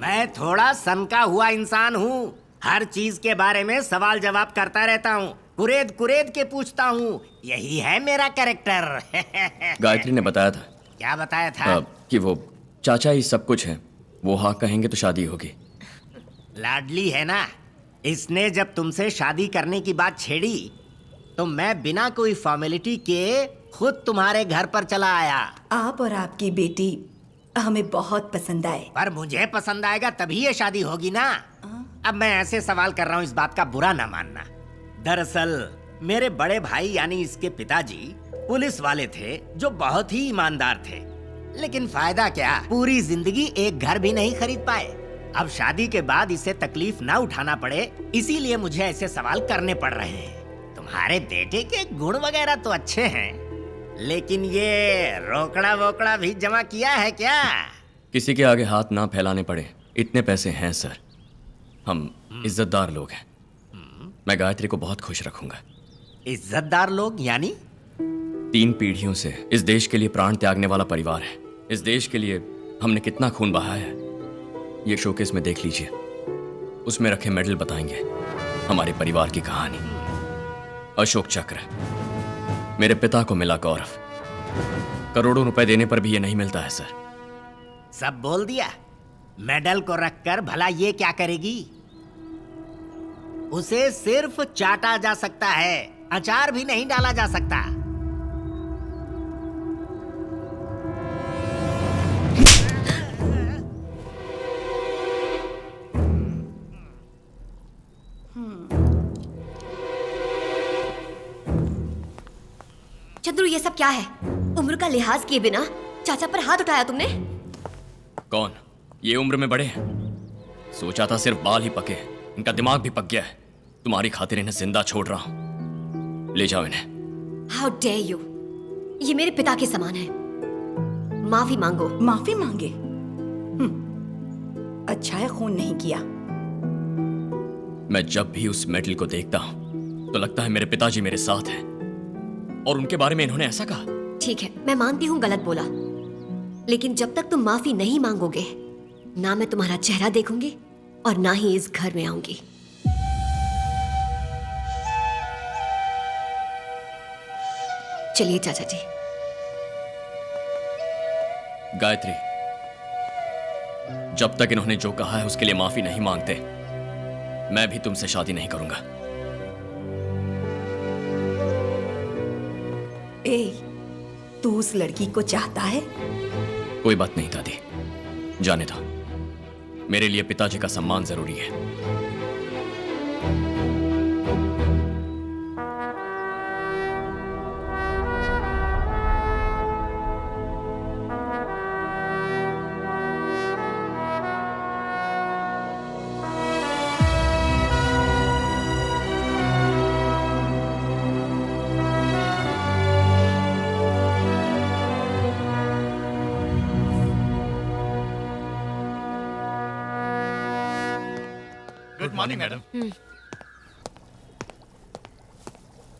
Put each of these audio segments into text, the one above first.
मैं थोड़ा सनका हुआ इंसान हूँ। हर चीज के बारे में सवाल जवाब करता रहता हूँ, कुरेद कुरेद के पूछता हूँ। यही है मेरा कैरेक्टर। गायत्री ने बताया था। क्या बताया था? कि वो चाचा ही सब कुछ है, वो हाँ कहेंगे तो शादी होगी। लाडली है ना, इसने जब तुमसे शादी करने की बात छेड़ी तो मैं बिना कोई फॉर्मेलिटी के खुद तुम्हारे घर पर चला आया। आप और आपकी बेटी हमें बहुत पसंद आए। पर मुझे पसंद आएगा तभी ये शादी होगी ना। अब मैं ऐसे सवाल कर रहा हूँ, इस बात का बुरा ना मानना। दरअसल मेरे बड़े भाई यानी इसके पिताजी पुलिस वाले थे जो बहुत ही ईमानदार थे, लेकिन फायदा क्या, पूरी जिंदगी एक घर भी नहीं खरीद पाए। अब शादी के बाद इसे तकलीफ ना उठाना पड़े, इसीलिए मुझे ऐसे सवाल करने पड़ रहे हैं। तुम्हारे बेटे के गुण वगैरह तो अच्छे हैं, लेकिन ये रोकड़ा वोकड़ा भी जमा किया है क्या? किसी के आगे हाथ ना फैलाने पड़े, इतने पैसे हैं सर। हम इज्जतदार लोग हैं। मैं गायत्री को बहुत खुश रखूंगा। इज्जतदार लोग यानी? 3 पीढ़ियों से इस देश के लिए प्राण त्यागने वाला परिवार है। इस देश के लिए हमने कितना खून बहाया है, ये शोकेस में देख लीजिए। उसमें रखे मेडल बताएंगे हमारे परिवार की कहानी। अशोक चक्र, मेरे पिता को मिला गौरव। करोड़ों रुपए देने पर भी ये नहीं मिलता है सर। सब बोल दिया। मेडल को रखकर भला ये क्या करेगी? उसे सिर्फ चाटा जा सकता है, अचार भी नहीं डाला जा सकता। चंद्रू, ये सब क्या है? उम्र का लिहाज किए बिना चाचा पर हाथ उठाया तुमने? कौन? ये उम्र में बड़े हैं? सोचा था सिर्फ बाल ही पके, इनका दिमाग भी पक गया है। तुम्हारी खातिर इन्हें जिंदा छोड़ रहा हूं, ले जाओ इन्हें। How dare you! ये मेरे पिता के समान है। माफी मांगो। माफी मांगे? अच्छा है खून नहीं किया। मैं जब भी उस मेडल को देखता हूं तो लगता है मेरे पिताजी मेरे साथ हैं, और उनके बारे में इन्होंने ऐसा कहा। ठीक है, मैं मानती हूँ गलत बोला, लेकिन जब तक तुम माफी नहीं मांगोगे, ना मैं तुम्हारा चेहरा देखूंगी और ना ही इस घर में आऊंगी। चलिए चाचा जी। गायत्री, जब तक इन्होंने जो कहा है उसके लिए माफी नहीं मांगते, मैं भी तुमसे शादी नहीं करूंगा। ए, तू उस लड़की को चाहता है? कोई बात नहीं दादी, जाने दो। मेरे लिए पिताजी का सम्मान जरूरी है। Good morning madam.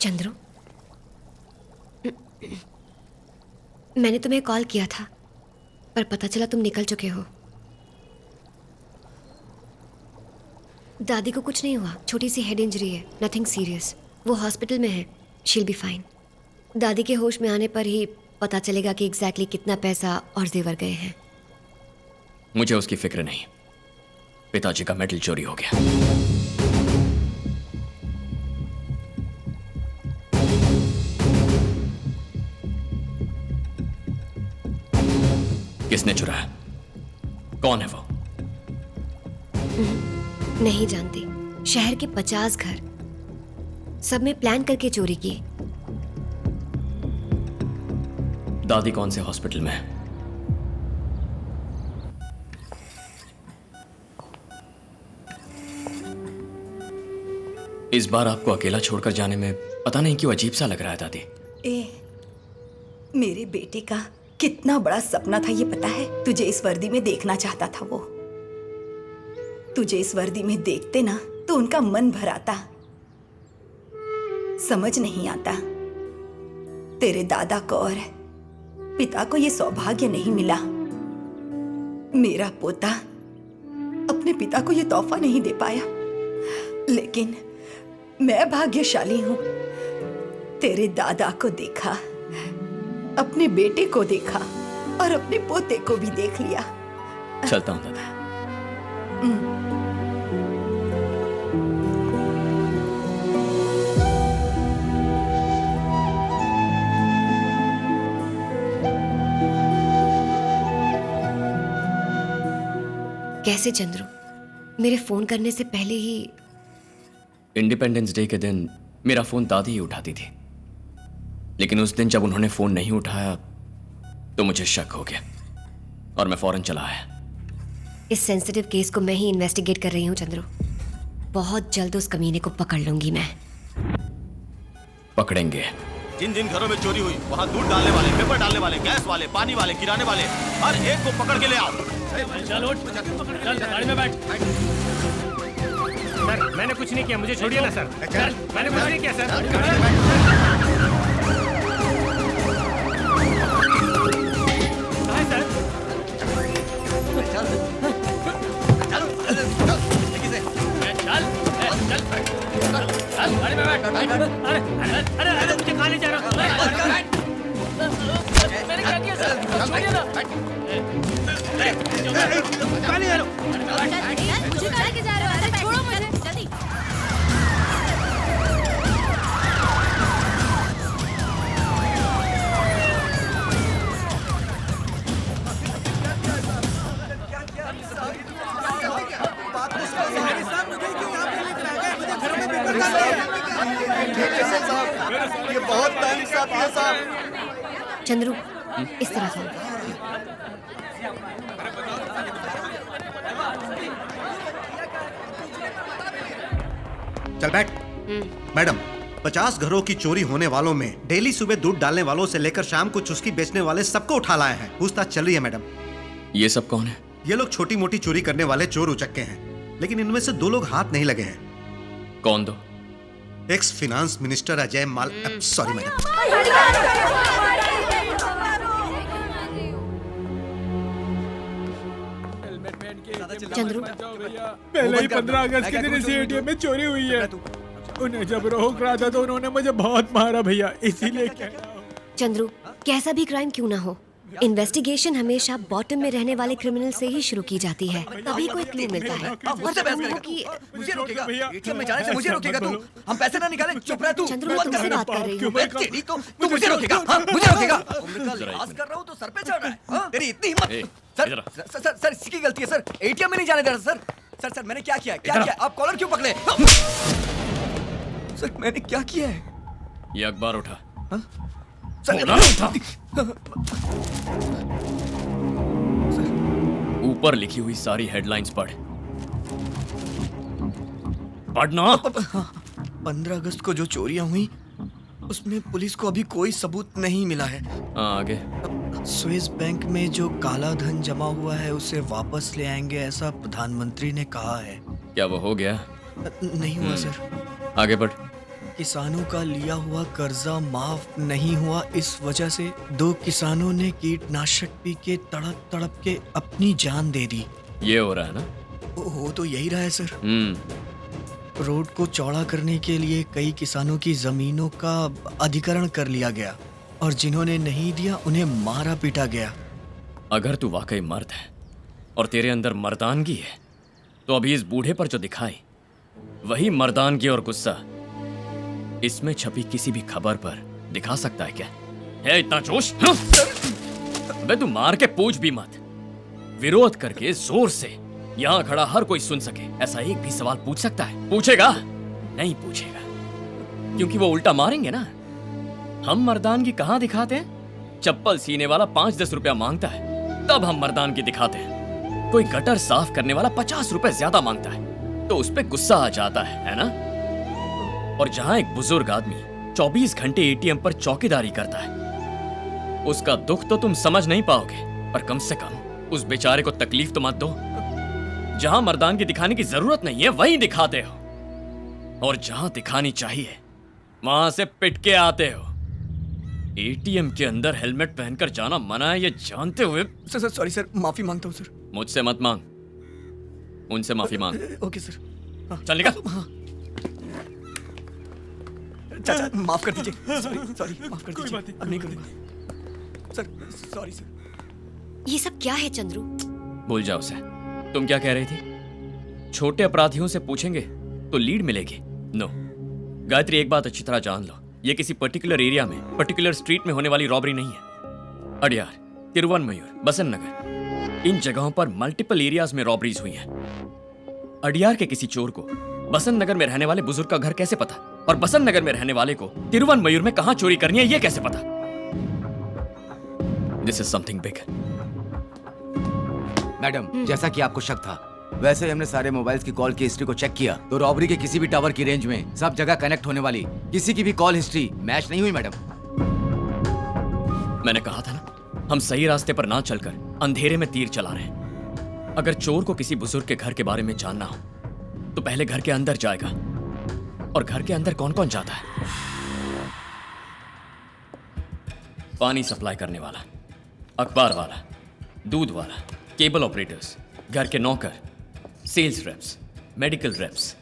चंद्रू, मैंने तुम्हें कॉल किया था, पर पता चला तुम निकल चुके हो। दादी को कुछ नहीं हुआ, छोटी सी हेड इंजरी है, नथिंग सीरियस। वो हॉस्पिटल में है, शील बी फाइन। दादी के होश में आने पर ही पता चलेगा कि एग्जैक्टली कितना पैसा और जेवर गए हैं। मुझे उसकी फिक्र नहीं, पिताजी का मेडल चोरी हो गया। किसने चुराया? कौन है वो? नहीं जानती। शहर के 50 घर, सब में प्लान करके चोरी की। दादी कौन से हॉस्पिटल में है? इस बार आपको अकेला छोड़कर जाने में पता नहीं क्यों अजीब सा लग रहा है दादी। मेरे बेटे का कितना बड़ा सपना था ये पता है? तुझे इस वर्दी में देखना चाहता था वो। तुझे इस वर्दी में देखते ना तो उनका मन भर आता। समझ नहीं आता, तेरे दादा को और पिता को ये सौभाग्य नहीं मिला। मेरा पोता पिता को ये तोहफा नहीं दे पाया, लेकिन मैं भाग्यशाली हूँ। तेरे दादा को देखा, अपने बेटे को देखा और अपने पोते को भी देख लिया। चलता हूँ दादा। कैसे चंद्रू? मेरे फोन करने से पहले ही? इंडिपेंडेंस डे के दिन मेरा फोन दादी ही उठाती थी, लेकिन उस दिन जब उन्होंने फोन नहीं उठाया तो मुझे शक हो गया और मैं फौरन चला आया। इस सेंसिटिव केस को मैं ही इन्वेस्टिगेट कर रही हूँ चंद्रू। बहुत जल्द उस कमीने को पकड़ लूंगी मैं। पकड़ेंगे। जिन जिन घरों में चोरी हुई वहाँ दूध डालने वाले, पेपर डालने वाले, गैस वाले, पानी वाले, किराने वाले, हर एक को पकड़ के ले आओ। चल उठ, चल गाड़ी में बैठ। सर मैंने कुछ नहीं किया, मुझे छोड़िए ना सर। सर मैंने कुछ नहीं किया सर। कहाँ है सर? चल गाड़ी में बैठ। अरे अरे अरे मुझे कहाँ ले जा रहा हूँ? मैंने क्या किया सर? छोड़िए ना। मुझे कहाँ लेके जा रहे हो? अरे छोड़ो मुझे जल्दी। ये बहुत नाइंसाफी है साहब। चंद्रू इस तरफ आओ। चल बैठ। मैडम, 50 घरों की चोरी होने वालों में डेली सुबह दूध डालने वालों से लेकर शाम को चुस्की बेचने वाले सबको उठा लाए हैं। पूछताछ चल रही है मैडम। ये सब कौन है? ये लोग छोटी मोटी चोरी करने वाले चोर उचक्के हैं, लेकिन इनमें से 2 लोग हाथ नहीं लगे हैं। कौन दो? एक्स फिनांस मिनिस्टर अजय माल, सॉरी मैडम। चंद्रू पहले ही 15 अगस्त के दिन इसी एटीएम में चोरी हुई है। उन्हें जब रोक रहा था तो उन्होंने मुझे बहुत मारा भैया, इसीलिए कह रहा हूं। चंद्रू कैसा भी क्राइम क्यों ना हो, इन्वेस्टिगेशन हमेशा बॉटम में रहने वाले क्रिमिनल से ही शुरू की जाती है, तभी कोई क्लू मिलता है। और तुम हो कि मुझे रोकेगा एटीएम में जाने से? मुझे रोकेगा तू? हम पैसे ना निकाले, चुप रह तू। चंद्रू मैं तुमसे बात कर रही हूँ। तेरी तो तू मुझे रोकेगा? हाँ मुझे रोकेगा? उम्र का लिहाज कर रहा हूँ तो सर पे चढ़ रहा है। हाँ? तेरी इतनी हिम्मत? सर सर सर इसकी गलती है सर, एटीएम में नहीं जाने दे रहा सर। सर सर मैंने क्या किया? क्या किया? आप कॉलर क्यों पकड़े? सर मैंने क्या किया है? ये अखबार उठा। ऊपर लिखी हुई सारी हेडलाइंस पढ़। पढ़ना। 15 अगस्त को जो चोरियां हुई उसमें पुलिस को अभी कोई सबूत नहीं मिला है। आगे। स्विस बैंक में जो काला धन जमा हुआ है उसे वापस ले आएंगे, ऐसा प्रधानमंत्री ने कहा है। क्या वो हो गया? नहीं हुआ सर। आगे बढ़। किसानों का लिया हुआ कर्जा माफ नहीं हुआ, इस वजह से 2 किसानों ने कीटनाशक पी के तड़प तड़प के अपनी जान दे दी। ये हो रहा है ना? हो तो यही रहा है सर। रोड को चौड़ा करने के लिए कई किसानों की जमीनों का अधिग्रहण कर लिया गया और जिन्होंने नहीं दिया उन्हें मारा पीटा गया। अगर तू वाकई मर्द है और तेरे अंदर मर्दानगी है तो अभी इस बूढ़े पर जो दिखाई वही मर्दानगी और गुस्सा इसमें छपी किसी भी खबर पर दिखा सकता है क्या? है इतना जोश? अबे तू मार के पूछ भी मत, विरोध करके जोर से यहाँ खड़ा हर कोई सुन सके ऐसा एक भी सवाल पूछ सकता है? पूछेगा? नहीं पूछेगा, क्योंकि वो उल्टा मारेंगे ना। हम मर्दानगी कहाँ दिखाते हैं? चप्पल सीने वाला 5-10 रुपया मांगता है तब हम मर्दानगी दिखाते हैं। कोई गटर साफ करने वाला 50 रुपए ज्यादा मांगता है तो उस पे गुस्सा आ जाता है ना? और जहां एक बुजुर्ग आदमी 24 घंटे एटीएम पर चौकीदारी करता है उसका दुख तो तुम समझ नहीं पाओगे, पर कम से कम उस बेचारे को तकलीफ तो मत दो। जहां मर्दानगी दिखाने की जरूरत नहीं है वहीं दिखाते हो, और जहां दिखानी चाहिए वहां से पिट के आते हो। एटीएम के अंदर हेलमेट पहनकर जाना मना है ये जानते हुए। सर सॉरी सर, माफी मांगता हूँ सर। मुझसे मत मांग, उनसे माफी मांग। Okay sir. चल निकल। चाचा माफ कर दीजिए। सॉरी माफ कर दीजिए। अब नहीं करूंगा सर। Sorry sir. ये सब क्या है चंद्रू? भूल जाओ उसे। तुम क्या कह रही थी? छोटे अपराधियों से पूछेंगे तो लीड मिलेगी? नो। गायत्री, एक बात अच्छी तरह जान लो, ये किसी पर्टिकुलर एरिया में, पर्टिकुलर स्ट्रीट में होने वाली रॉबरी नहीं है। अडियार, तिरुवनमयूर, बसंत नगर, इन जगहों पर मल्टीपल एरियाज में रॉबरीज हुई हैं। अडियार के किसी चोर को बसंत नगर में रहने वाले बुजुर्ग का घर कैसे पता, और बसंत नगर में रहने वाले को तिरुवनमयूर में कहां चोरी करनी है ये कैसे पता? This is something big. Madam, जैसा कि आपको शक था, वैसे ही हमने सारे मोबाइल्स की कॉल की हिस्ट्री को चेक किया तो रॉबरी के किसी भी टावर की रेंज में सब जगह कनेक्ट होने वाली किसी की भी कॉल हिस्ट्री मैच नहीं हुई मैडम। मैंने कहा था ना, हम सही रास्ते पर ना चलकर अंधेरे में तीर चला रहे हैं। अगर चोर को किसी बुजुर्ग के घर के बारे में जानना हो तो पहले घर के अंदर जाएगा, और घर के अंदर कौन कौन जाता है? पानी सप्लाई करने वाला, अखबार वाला, दूध वाला, केबल ऑपरेटर्स, घर के नौकर, sales reps, medical reps,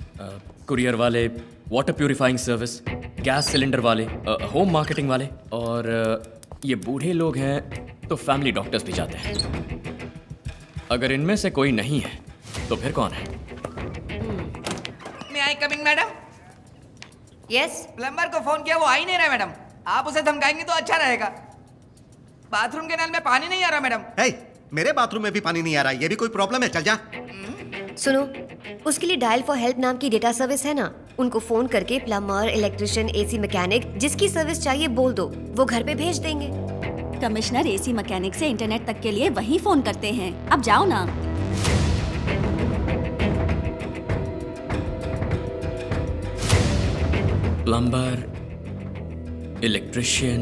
courier वाले, water purifying service, gas cylinder वाले, होम मार्केटिंग वाले, और ये बूढ़े लोग हैं तो फैमिली डॉक्टर्स भी जाते हैं। अगर इनमें से कोई नहीं है तो फिर कौन है? मैं I coming madam? Yes. Plumber को फोन किया, वो आ ही नहीं रहा मैडम। आप उसे धमकाएंगे तो अच्छा रहेगा। बाथरूम के नल में पानी नहीं आ रहा मैडम। मेरे बाथरूम में भी पानी नहीं आ रहा, ये भी कोई प्रॉब्लम है? चल जा। सुनो, उसके लिए डायल फॉर हेल्प नाम की डेटा सर्विस है ना, उनको फोन करके प्लम्बर, इलेक्ट्रिशियन, एसी मैकेनिक, जिसकी सर्विस चाहिए बोल दो, वो घर पे भेज देंगे। कमिश्नर एसी मैकेनिक से इंटरनेट तक के लिए वही फोन करते हैं। अब जाओ ना। प्लम्बर, इलेक्ट्रिशियन,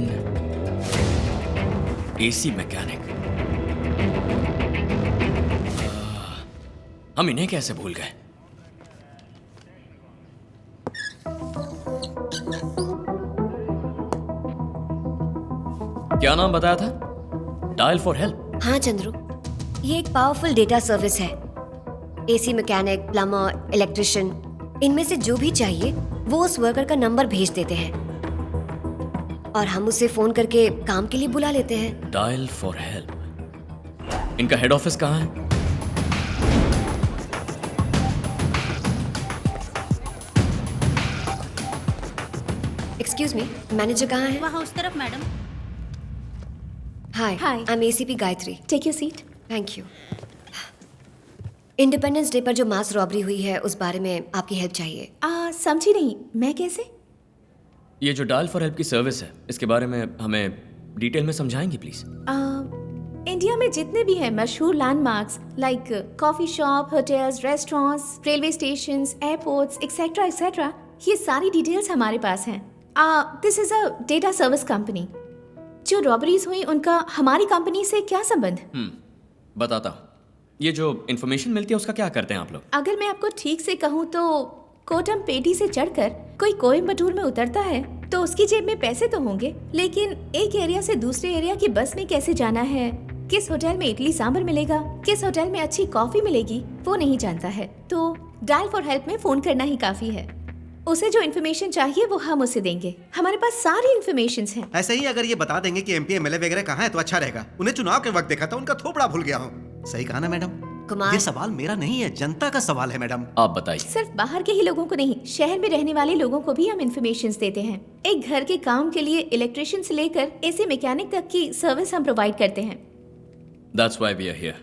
एसी मैकेनिक, हम इन्हें कैसे भूल गए? क्या नाम बताया था? Dial for help? हाँ चंद्रू, ये एक पावरफुल डेटा सर्विस है। एसी मैकेनिक, प्लम्बर, इलेक्ट्रिशियन, इनमें से जो भी चाहिए वो उस वर्कर का नंबर भेज देते हैं और हम उसे फोन करके काम के लिए बुला लेते हैं। Dial for help. इनका हेड ऑफिस कहाँ है? एक्सक्यूज मी, मैनेजर कहाँ है? वहाँ उस तरफ madam. Hi, Hi. I am ACP Gayatri. Take your seat. Thank you. Independence day पर जो मास रॉबरी हुई है उस बारे में आपकी हेल्प चाहिए। समझी नहीं, मैं कैसे? ये जो डायल फॉर हेल्प की सर्विस है, इसके बारे में हमें डिटेल में समझाएंगी प्लीज? इंडिया में जितने भी हैं मशहूर landmarks like coffee shop, hotels, restaurants, railway stations, airports etcetera etcetera, ये सारी डिटेल्स हमारे पास हैं। This is a data service company. जो रॉबरीज हुई उनका हमारी कंपनी से क्या संबंध? बताता हूँ। ये जो इन्फॉर्मेशन मिलती है उसका क्या करते हैं आप लोग? अगर मैं आपको ठीक से कहूँ तो कोटम पेटी से चढ़कर कोई कोयम्बटूर में उतरता है तो उसकी जेब में पैसे तो होंगे, लेकिन एक एरिया से दूसरे एरिया की बस में कैसे जाना है, किस होटल में इडली सांभर मिलेगा, किस होटल में अच्छी कॉफी मिलेगी, वो नहीं जानता है। तो डायल फॉर हेल्प में फोन करना ही काफी है। उसे जो इन्फॉर्मेशन चाहिए वो हम उसे देंगे। हमारे पास सारी इन्फॉर्मेशन हैं। ऐसे ही अगर ये बता देंगे कि एमपी एमएलए वगैरह कहाँ है तो अच्छा रहेगा। उन्हें चुनाव के वक्त देखा था, उनका थोपड़ा भूल गया हूँ। सही कहा ना मैडम? कुमार, ये सवाल मेरा नहीं है, जनता का सवाल है मैडम। आप बताइए। सिर्फ बाहर के ही लोगों को नहीं, शहर में रहने वाले लोगों को भी हम इन्फॉर्मेशन देते हैं। एक घर के काम के लिए इलेक्ट्रिशियन से लेकर एसी मैकेनिक तक की सर्विस हम प्रोवाइड करते हैं। That's why we are here.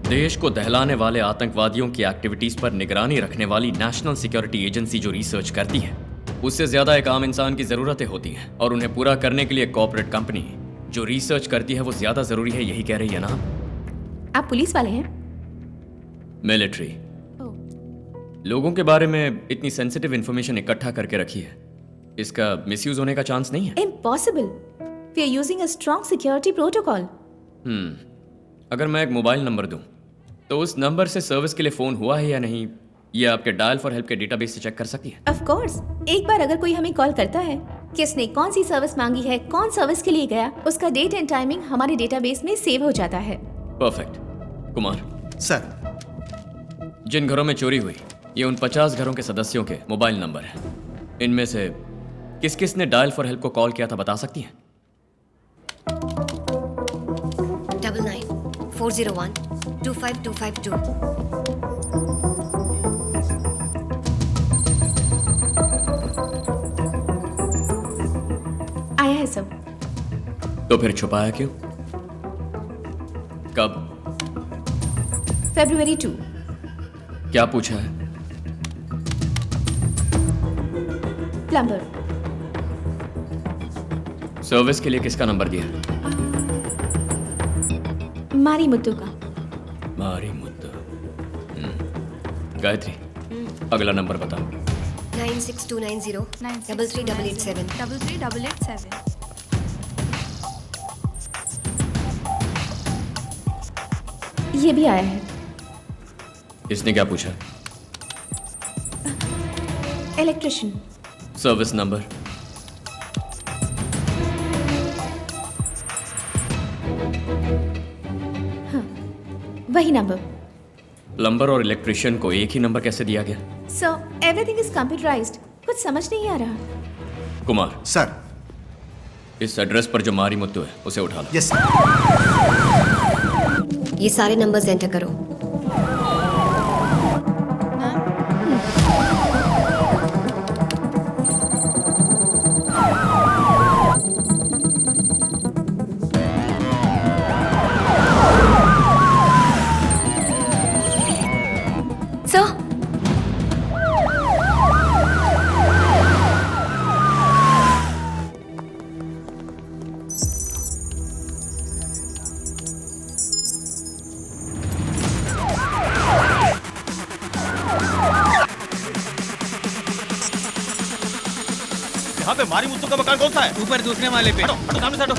देश को दहलाने वाले आतंकवादियों की एक्टिविटीज पर निगरानी रखने वाली नेशनल सिक्योरिटी एजेंसी जो रिसर्च करती है, उससे ज्यादा एक आम इंसान की जरूरतें होती हैं, और उन्हें पूरा करने के लिए कॉर्पोरेट कंपनी जो रिसर्च करती है वो ज्यादा जरूरी है, यही कह रही है ना? आप पुलिस वाले हैं? मिलिट्री। लोगों के बारे में इतनी सेंसिटिव इंफॉर्मेशन इकट्ठा करके रखी है, इसका मिसयूज होने का चांस नहीं है? Impossible. We are using a strong security protocol. अगर मैं एक मोबाइल नंबर दूं तो उस नंबर से सर्विस के लिए फोन हुआ है या नहीं, ये आपके डायल फॉर हेल्प के डेटाबेस से चेक कर सकती है? Of course. एक बार अगर कोई हमें कॉल करता है, किसने कौन सी सर्विस मांगी है, कौन सर्विस के लिए गया, उसका डेट एंड टाइमिंग हमारे डेटाबेस में सेव हो जाता है। परफेक्ट। कुमार सर, जिन घरों में चोरी हुई ये उन 50 घरों के सदस्यों के मोबाइल नंबर हैं। इनमें से किस किस ने डायल फॉर हेल्प को कॉल किया था बता सकती हैं? 99-401-25252। आया है सब। तो फिर छुपाया क्यों? कब? February 2। क्या पूछा है? प्लम्बर। सर्विस के लिए किसका नंबर दिया? मारी मुत्तू का। मारी मुद्दा। गायत्री, अगला नंबर बताओ। 96290-33887। 33887। ये भी आया है। इसने क्या पूछा? इलेक्ट्रिशियन। Service number? हाँ, वही नंबर। प्लम्बर और इलेक्ट्रिशियन को एक ही नंबर कैसे दिया गया? So everything is computerised. कुछ समझ नहीं आ रहा। कुमार सर, इस एड्रेस पर जो मारी मुत्तू है उसे उठा लो। Yes sir. ये सारे नंबर्स एंटर करो। सर, यहाँ पे मारी मुत्तू का मकान कौन सा है? ऊपर दूसरे माले पे। हटो, हटो, सामने से हटो।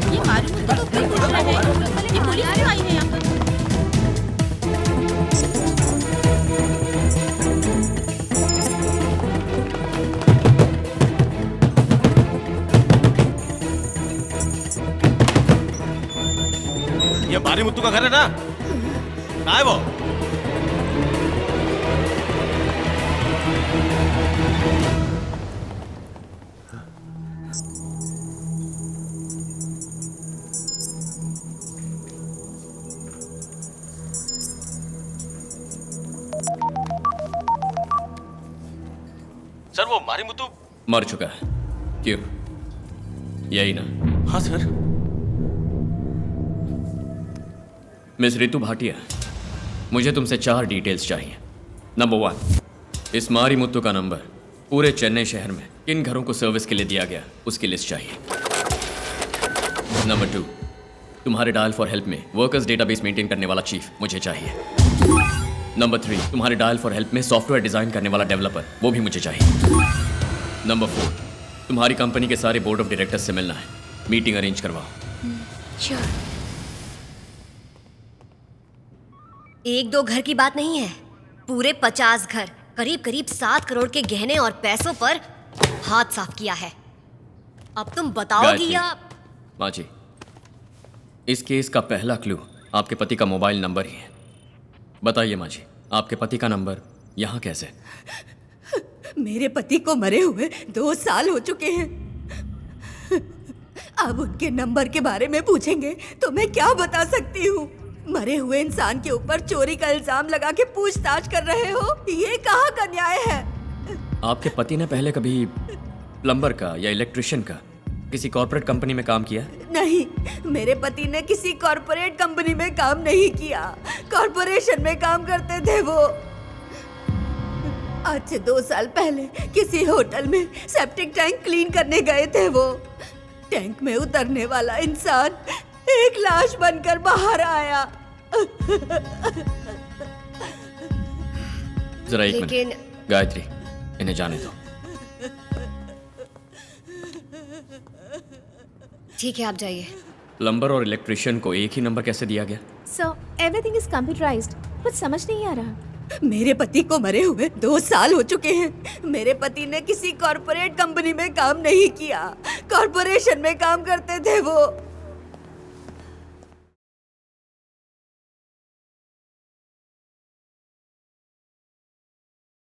ये मारी मुत्तू तो कोई पूछ रहा है। ये पुलिस क्यों आई है यहाँ पर? ये मारी मुत्तू का घर है ना? कहाँ है वो? सर, वो मारी मुत्तू मर चुका है। क्यों? यही ना? हाँ सर। मिस रितु भाटिया, मुझे तुमसे 4 डिटेल्स चाहिए। नंबर 1, इस मारी मुत्तू का नंबर पूरे चेन्नई शहर में किन घरों को सर्विस के लिए दिया गया उसकी लिस्ट चाहिए। नंबर 2, तुम्हारे डायल फॉर हेल्प में वर्कर्स डेटाबेस मेंटेन करने वाला चीफ मुझे चाहिए। नंबर 3, तुम्हारे डायल फॉर हेल्प में सॉफ्टवेयर डिजाइन करने वाला डेवलपर, वो भी मुझे चाहिए। नंबर 4, तुम्हारी कंपनी के सारे बोर्ड ऑफ डायरेक्टर्स से मिलना है। मीटिंग अरेंज करवाओ। श्योर। 1-2 घर की बात नहीं है, पूरे 50 घर, करीब करीब 7 करोड़ के गहने और पैसों पर हाथ साफ किया है। अब तुम बताओगी गायत्री, या? माँ जी, इस केस का पहला क्लू आपके पति का मोबाइल नंबर ही है। बताइए माँ जी, आपके पति का नंबर यहाँ कैसे? मेरे पति को मरे हुए 2 साल हो चुके हैं। अब उनके नंबर के बारे में पूछेंगे तो मैं क्या बता सकती हूँ? मरे हुए इंसान के ऊपर चोरी का इल्जाम लगा के पूछताछ कर रहे हो, ये कहाँ का न्याय है? आपके पति ने पहले कभी प्लम्बर का या इलेक्ट्रिशियन का किसी कॉर्पोरेट कंपनी में काम किया? नहीं, मेरे पति ने किसी कॉर्पोरेट कंपनी में काम नहीं किया। कॉर्पोरेशन में काम करते थे वो। आज से 2 साल पहले किसी होटल में सेप्टिक टैंक क्लीन करने गए थे वो। टैंक में उतरने वाला इंसान एक लाश बनकर बाहर आया। जरा एक लेकिन मिनट, गायत्री, इन्हें जाने दो। ठीक है, आप जाइए। प्लम्बर और इलेक्ट्रिशियन को एक ही नंबर कैसे दिया गया? So everything is computerised. कुछ समझ नहीं आ रहा। मेरे पति को मरे हुए 2 साल हो चुके हैं। मेरे पति ने किसी कॉर्पोरेट कंपनी में काम नहीं किया, कॉर्पोरेशन में काम करते थे वो।